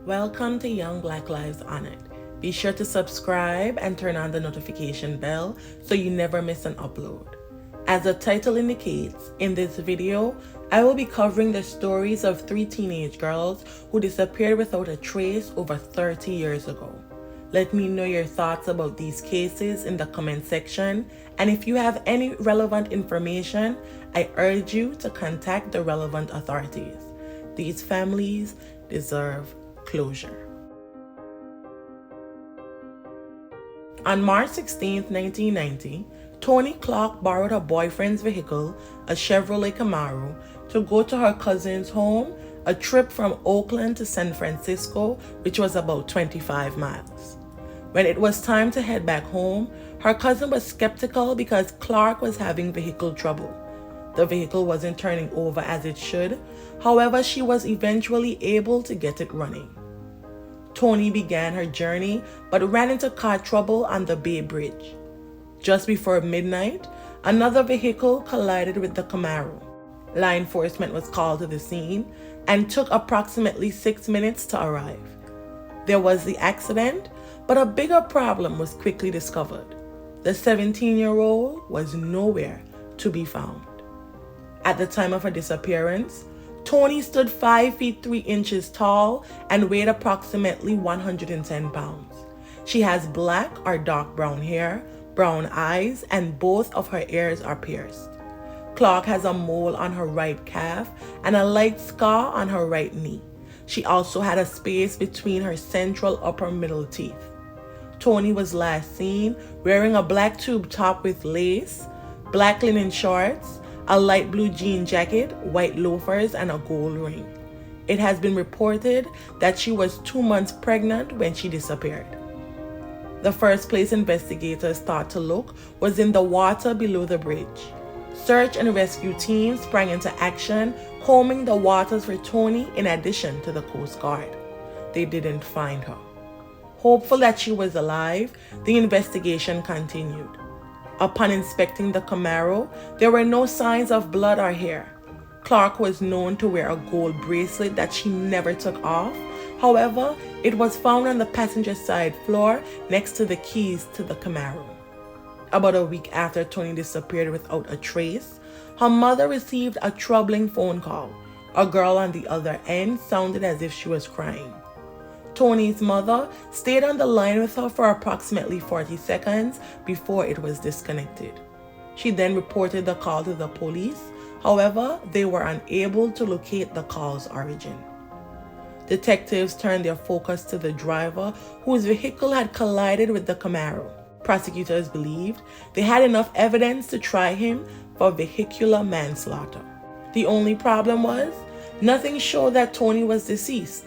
Welcome to Young Black Lives on It. Be sure to subscribe and turn on the notification bell so you never miss an upload. As the title indicates, in this video, I will be covering the stories of 3 teenage girls who disappeared without a trace over 30 years ago. Let me know your thoughts about these cases in the comment section, and if you have any relevant information, I urge you to contact the relevant authorities. These families deserve closure. On March 16, 1990, Toni Clark borrowed her boyfriend's vehicle, a Chevrolet Camaro, to go to her cousin's home, a trip from Oakland to San Francisco, which was about 25 miles. When it was time to head back home, her cousin was skeptical because Clark was having vehicle trouble. The vehicle wasn't turning over as it should. However, she was eventually able to get it running. Toni began her journey but ran into car trouble on the Bay Bridge. Just before midnight, another vehicle collided with the Camaro. Law enforcement was called to the scene and took approximately 6 minutes to arrive. There was the accident, but a bigger problem was quickly discovered. The 17-year-old was nowhere to be found. At the time of her disappearance, Toni stood 5 feet 3 inches tall and weighed approximately 110 pounds. She has black or dark brown hair, brown eyes, and both of her ears are pierced. Clark has a mole on her right calf and a light scar on her right knee. She also had a space between her central upper middle teeth. Toni was last seen wearing a black tube top with lace, black linen shorts, a light blue jean jacket, white loafers, and a gold ring. It has been reported that she was 2 months pregnant when she disappeared. The first place investigators thought to look was in the water below the bridge. Search and rescue teams sprang into action, combing the waters for Toni in addition to the Coast Guard. They didn't find her. Hopeful that she was alive, the investigation continued. Upon inspecting the Camaro, there were no signs of blood or hair. Clark was known to wear a gold bracelet that she never took off. However, it was found on the passenger side floor next to the keys to the Camaro. About a week after Toni disappeared without a trace, her mother received a troubling phone call. A girl on the other end sounded as if she was crying. Toni's mother stayed on the line with her for approximately 40 seconds before it was disconnected. She then reported the call to the police. However, they were unable to locate the call's origin. Detectives turned their focus to the driver whose vehicle had collided with the Camaro. Prosecutors believed they had enough evidence to try him for vehicular manslaughter. The only problem was, nothing showed that Toni was deceased,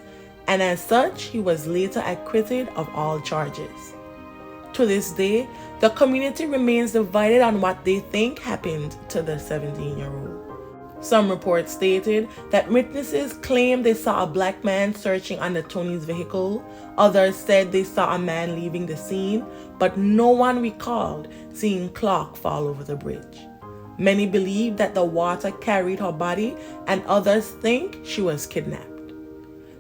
and as such, he was later acquitted of all charges. To this day, the community remains divided on what they think happened to the 17-year-old. Some reports stated that witnesses claimed they saw a black man searching under Toni's vehicle. Others said they saw a man leaving the scene, but no one recalled seeing Clark fall over the bridge. Many believe that the water carried her body, and others think she was kidnapped.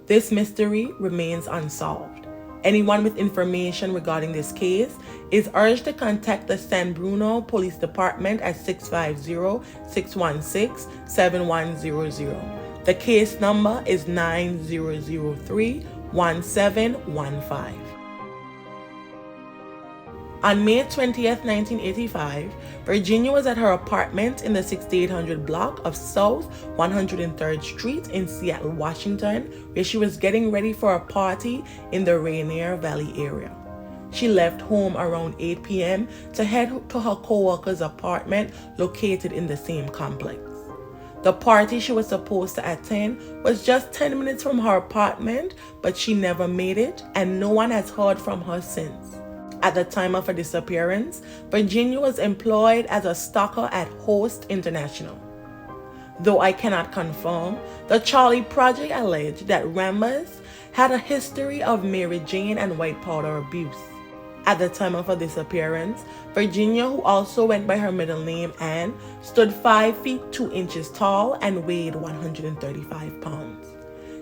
This mystery remains unsolved. Anyone with information regarding this case is urged to contact the San Bruno Police Department at 650-616-7100. The case number is 9003-1715. On May 20th, 1985, Virginia was at her apartment in the 6800 block of South 103rd Street in Seattle, Washington, where she was getting ready for a party in the Rainier Valley area. She left home around 8 p.m. to head to her co-worker's apartment located in the same complex. The party she was supposed to attend was just 10 minutes from her apartment, but she never made it, and no one has heard from her since. At the time of her disappearance, Virginia was employed as a stalker at Host International. Though I cannot confirm, the Charlie Project alleged that Rambus had a history of Mary Jane and white powder abuse. At the time of her disappearance, Virginia, who also went by her middle name Anne, stood 5 feet 2 inches tall and weighed 135 pounds.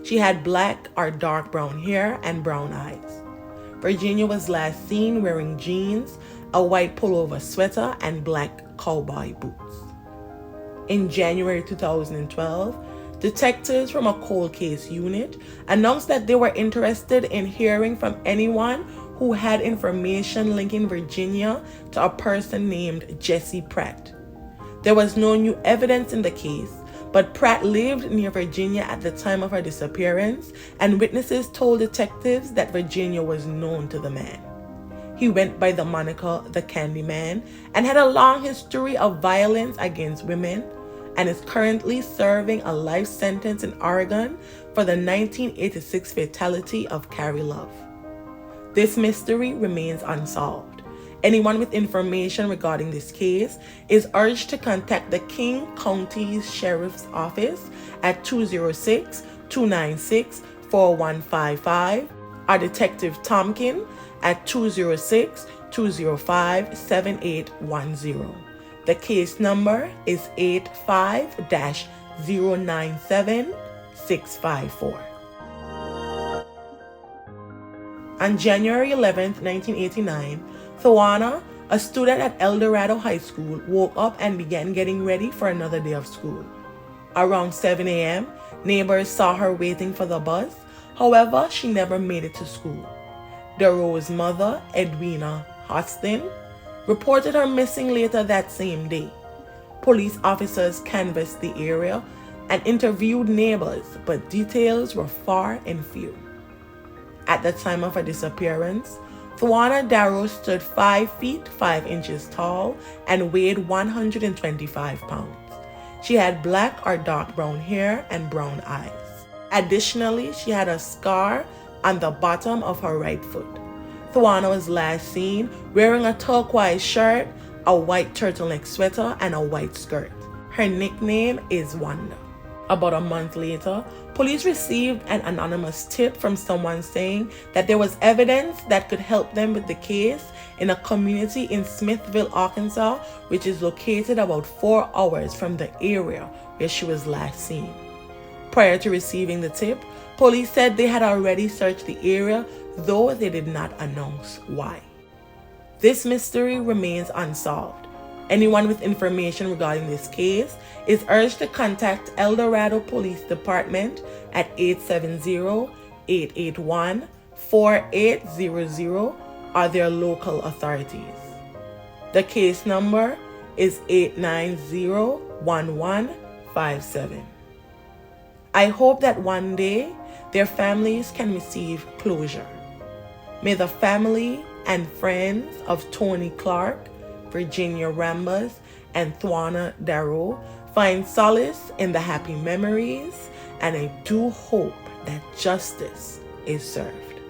She had black or dark brown hair and brown eyes. Virginia was last seen wearing jeans, a white pullover sweater, and black cowboy boots. In January 2012, detectives from a cold case unit announced that they were interested in hearing from anyone who had information linking Virginia to a person named Jesse Pratt. There was no new evidence in the case, but Pratt lived near Virginia at the time of her disappearance, and witnesses told detectives that Virginia was known to the man. He went by the moniker the Candyman and had a long history of violence against women, and is currently serving a life sentence in Oregon for the 1986 fatality of Carrie Love. This mystery remains unsolved. Anyone with information regarding this case is urged to contact the King County Sheriff's Office at 206-296-4155 or Detective Tompkin at 206-205-7810. The case number is 85-097-654. On January 11, 1989, Thwana, a student at El Dorado High School, woke up and began getting ready for another day of school. Around 7 a.m., neighbors saw her waiting for the bus. However, she never made it to school. Darrough's mother, Edwina Hostin, reported her missing later that same day. Police officers canvassed the area and interviewed neighbors, but details were far and few. At the time of her disappearance, Thwana Darrough stood 5 feet 5 inches tall and weighed 125 pounds. She had black or dark brown hair and brown eyes. Additionally, she had a scar on the bottom of her right foot. Thwana was last seen wearing a turquoise shirt, a white turtleneck sweater, and a white skirt. Her nickname is Wanda. About a month later, police received an anonymous tip from someone saying that there was evidence that could help them with the case in a community in Smithville, Arkansas, which is located about 4 hours from the area where she was last seen. Prior to receiving the tip, police said they had already searched the area, though they did not announce why. This mystery remains unsolved. Anyone with information regarding this case is urged to contact El Dorado Police Department at 870-881-4800 or their local authorities. The case number is 890-1157. I hope that one day their families can receive closure. May the family and friends of Toni Clark, Virginia Rambus, and Thwana Darrough find solace in the happy memories, and I do hope that justice is served.